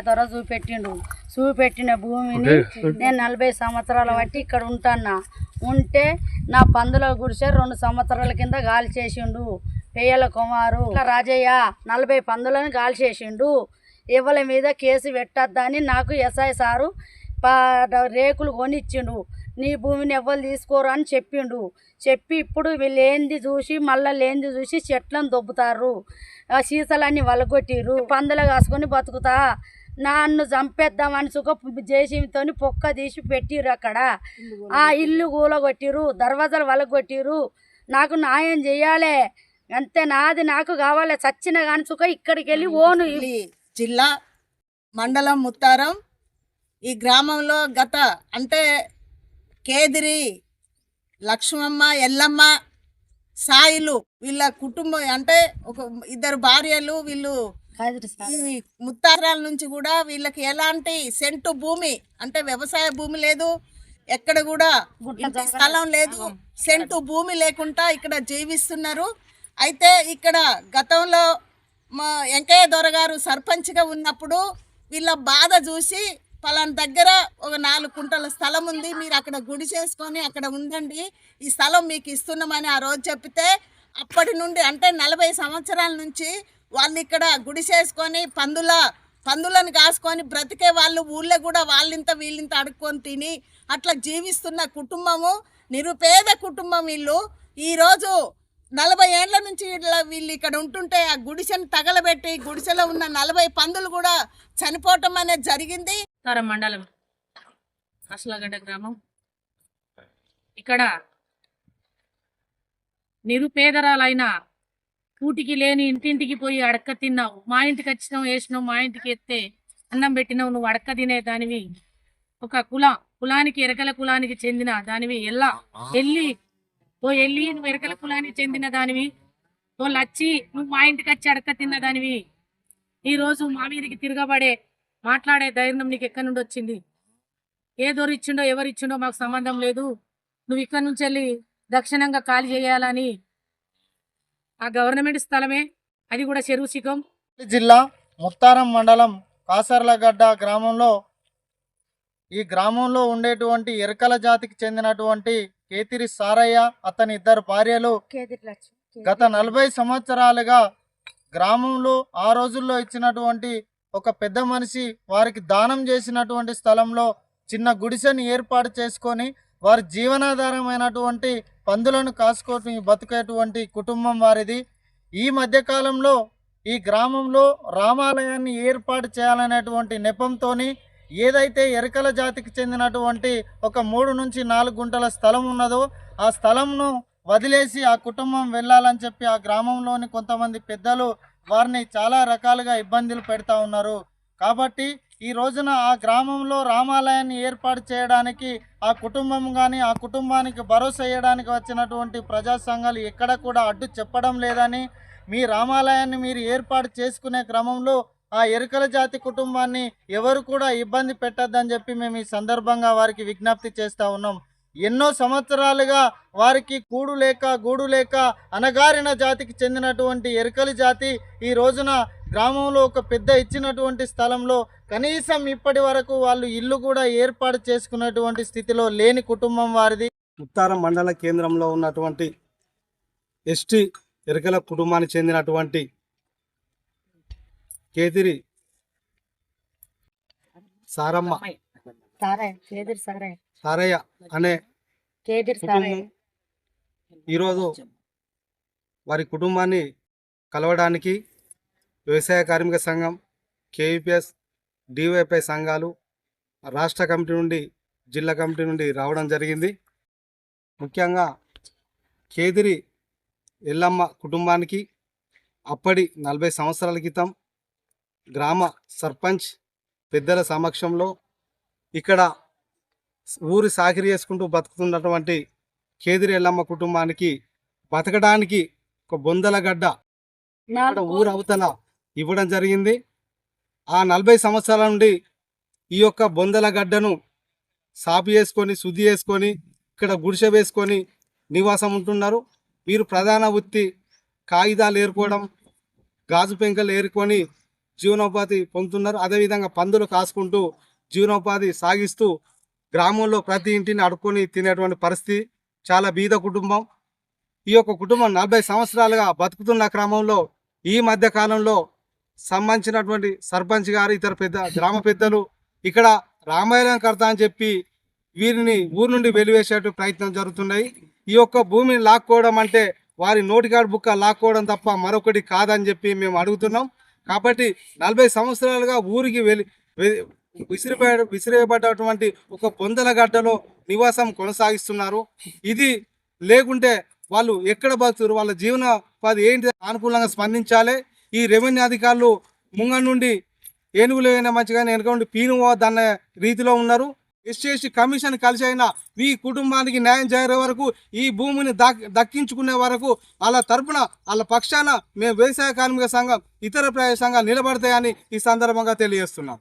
దొర చూపెట్టిన భూమిని నేను 40 సంవత్సరాల బట్టి ఇక్కడ ఉంటాను. ఉంటే నా పందుల గుడిసె 2 సంవత్సరాల కింద గాలి చేసిండు పెయ్యల కుమారు రాజయ్య. 40 పందులను గాలి చేసిండు. ఎవరి మీద కేసు పెట్టద్దని నాకు ఎస్ఐ సారు రేకులు కొనిచ్చిండు. నీ భూమిని ఎవ్వరు తీసుకోరు అని చెప్పిండు. చెప్పి ఇప్పుడు లేనిది చూసి మళ్ళీ లేనిది చూసి చెట్లను దొబ్బుతారు. సీసాలన్నీ వలగొట్టిరు. పందులు కాసుకొని బతుకుతా. నన్ను చంపేద్దామని జేసీబీతో పొక్క తీసి పెట్టిరు. అక్కడ ఆ ఇల్లు కూలగొట్టిరు, దర్వాజాలు వలగొట్టిరు. నాకు న్యాయం చెయ్యాలి అంతే. నాది నాకు కావాలి. చచ్చిన కానీ ఇక్కడికి వెళ్ళి ఓను. జిల్లా మండలం ముత్తారం. ఈ గ్రామంలో గత అంటే కేదిరి లక్ష్మమ్మ, ఎల్లమ్మ, సాయిలు వీళ్ళ కుటుంబం అంటే ఒక 2 భార్యలు. వీళ్ళు ఈ ముత్తారాల నుంచి కూడా వీళ్ళకి ఎలాంటి సెంటు భూమి అంటే వ్యవసాయ భూమి లేదు, ఎక్కడ కూడా స్థలం లేదు, సెంటు భూమి లేకుండా ఇక్కడ జీవిస్తున్నారు. అయితే ఇక్కడ గతంలో మా వెంకయ్య దొర గారు సర్పంచ్గా ఉన్నప్పుడు వీళ్ళ బాధ చూసి పలానా దగ్గర ఒక 4 కుంటల స్థలం ఉంది, మీరు అక్కడ గుడి చేసుకొని అక్కడ ఉండండి, ఈ స్థలం మీకు ఇస్తున్నామని ఆ రోజు చెప్తే అప్పటి నుండి అంటే 40 సంవత్సరాల నుంచి వాళ్ళు ఇక్కడ గుడి చేసుకొని పందులను కాసుకొని బ్రతికే వాళ్ళు. ఊళ్ళో కూడా వాళ్ళింత వీళ్ళింత అడుక్కొని తిని అట్లా జీవిస్తున్న కుటుంబము, నిరుపేద కుటుంబం వీళ్ళు. ఈరోజు 40 ఏళ్ల నుంచి వీళ్ళు ఇక్కడ ఉంటుంటే ఆ గుడిసెను తగలబెట్టి గుడిసెలో ఉన్న 40 పందులు కూడా చనిపోవటం అనేది జరిగింది. మండలం అసలగడ్డ గ్రామం. ఇక్కడ నిరుపేదరాలైన కూటికి లేని ఇంటింటికి పోయి అడక్క తిన్నావు. మా ఇంటికి వచ్చినావు, వేసినావు, మా ఇంటికి ఎత్తే అన్నం పెట్టినావు. నువ్వు అడక్క తినే దానివి. ఒక కులానికి ఎరకల కులానికి చెందిన దానివి. వెళ్ళి నువ్వు ఎరకల కులానికి చెందిన దానివి. వాళ్ళు వచ్చి నువ్వు మా ఇంటికి వచ్చి అడక్క తిన్న దానివి. ఈరోజు మా మీదకి తిరగబడే మాట్లాడే ధైర్యం నీకు ఎక్కడి నుండి వచ్చింది? ఏ దొరిచ్చిండో ఎవరిచ్చిండో మాకు సంబంధం లేదు. నువ్వు ఇక్కడి నుంచి వెళ్ళి దక్షిణంగా ఖాళీ చేయాలని. ఆ గవర్నమెంట్ స్థలమే, అది కూడా చెరువు శిఖం. జిల్లా ముత్తారం మండలం కాసర్లగడ్డ గ్రామంలో ఈ గ్రామంలో ఉండేటువంటి ఎరకల జాతికి చెందినటువంటి కేతిరి సారయ్య, అతని 2 భార్యలు గత 40 సంవత్సరాలుగా గ్రామంలో ఆ రోజుల్లో ఇచ్చినటువంటి ఒక పెద్ద మనిషి వారికి దానం చేసినటువంటి స్థలంలో చిన్న గుడిసెని ఏర్పాటు చేసుకొని వారి జీవనాధారమైనటువంటి పందులను కాసుకొని బతికేటువంటి కుటుంబం వారిది. ఈ మధ్యకాలంలో ఈ గ్రామంలో రామాలయాన్ని ఏర్పాటు చేయాలనేటువంటి నెపంతో ఏదైతే ఎరకల జాతికి చెందినటువంటి ఒక 3 నుంచి 4 గుంటల స్థలం ఉన్నదో ఆ స్థలంను వదిలేసి ఆ కుటుంబం వెళ్ళాలని చెప్పి ఆ గ్రామంలోని కొంతమంది పెద్దలు వారిని చాలా రకాలుగా ఇబ్బందులు పెడతా ఉన్నారు. కాబట్టి ఈ రోజున ఆ గ్రామంలో రామాలయాన్ని ఏర్పాటు చేయడానికి ఆ కుటుంబం కానీ ఆ కుటుంబానికి భరోసా ఇవ్వడానికి వచ్చినటువంటి ప్రజా సంఘాలు ఎక్కడ కూడా అడ్డు చెప్పడం లేదని, మీ రామాలయాన్ని మీరు ఏర్పాటు చేసుకునే క్రమంలో ఆ ఎరకల జాతి కుటుంబాన్ని ఎవరు కూడా ఇబ్బంది పెట్టద్దని చెప్పి మేము ఈ సందర్భంగా వారికి విజ్ఞప్తి చేస్తూ ఉన్నాం. ఎన్నో సంవత్సరాలుగా వారికి కూడు లేక గూడు లేక అనగారిన జాతికి చెందినటువంటి ఎరకలి జాతి ఈ రోజున గ్రామంలో ఒక పెద్ద ఇచ్చినటువంటి స్థలంలో కనీసం ఇప్పటి వరకు వాళ్ళు ఇల్లు కూడా ఏర్పాటు చేసుకున్నటువంటి స్థితిలో లేని కుటుంబం వారిది. ముత్తారం మండల కేంద్రంలో ఉన్నటువంటి ఎస్టీ ఎరకల కుటుంబానికి చెందినటువంటి కేతిరి సారయ్య అనే ఈరోజు వారి కుటుంబాన్ని కలవడానికి వ్యవసాయ కార్మిక సంఘం, కేవీపీఎస్, డివైఎఫ్ఐ సంఘాలు రాష్ట్ర కమిటీ నుండి జిల్లా కమిటీ నుండి రావడం జరిగింది. ముఖ్యంగా కేదిరి ఎల్లమ్మ కుటుంబానికి అప్పటి 40 సంవత్సరాల క్రితం గ్రామ సర్పంచ్ పెద్దల సమక్షంలో ఇక్కడ ఊరి సాకిరి చేసుకుంటూ బతుకుతున్నటువంటి కేదిరి ఎల్లమ్మ కుటుంబానికి బతకడానికి ఒక బొందల గడ్డ ఊరు అవతల ఇవ్వడం జరిగింది. ఆ 40 సంవత్సరాల నుండి ఈ యొక్క బొందల గడ్డను సాపు చేసుకొని శుద్ధి చేసుకొని ఇక్కడ గుడిసె వేసుకొని నివాసం ఉంటున్నారు. వీరు ప్రధాన వృత్తి కాగితాలు ఏరుకోవడం, గాజు పెంకలు ఏరుకొని జీవనోపాధి పొందుతున్నారు. అదేవిధంగా పందులు కాసుకుంటూ జీవనోపాధి సాగిస్తూ గ్రామంలో ప్రతి ఇంటిని అడుక్కొని తినేటువంటి పరిస్థితి. చాలా బీద కుటుంబం. ఈ యొక్క కుటుంబం 40 సంవత్సరాలుగా బతుకుతున్న క్రమంలో ఈ మధ్య కాలంలో సంబంధించినటువంటి సర్పంచ్ గారు, ఇతర గ్రామ పెద్దలు ఇక్కడ రామాయణం కడతా అని చెప్పి వీరిని ఊరు నుండి వెలివేసే ప్రయత్నం జరుగుతున్నాయి. ఈ యొక్క భూమిని లాక్కోవడం అంటే వారి నోటికాడు బుక్క లాక్కోవడం తప్ప మరొకటి కాదని చెప్పి మేము అడుగుతున్నాం. కాబట్టి 40 సంవత్సరాలుగా ఊరికి విసిరేయబడ్డటువంటి ఒక పొందలగడ్డలో నివాసం కొనసాగిస్తున్నారు. ఇది లేకుంటే వాళ్ళు ఎక్కడ బతుకుతారు? వాళ్ళ జీవనోపాధి ఏంటి? అనుకూలంగా స్పందించాలి. ఈ రెవెన్యూ అధికారులు ముంగ నుండి ఏనుగులు అయినా మంచిగా వెనక నుండి పీను పోవద్దన్న రీతిలో ఉన్నారు. ఎస్సీ కమిషన్ కలిసి అయినా ఈ కుటుంబానికి న్యాయం చేరే వరకు, ఈ భూమిని దక్కించుకునే వరకు వాళ్ళ తరపున వాళ్ళ పక్షాన మేము వ్యవసాయ కార్మిక సంఘం, ఇతర ప్రజా సంఘాలు నిలబడతాయని ఈ సందర్భంగా తెలియజేస్తున్నాం.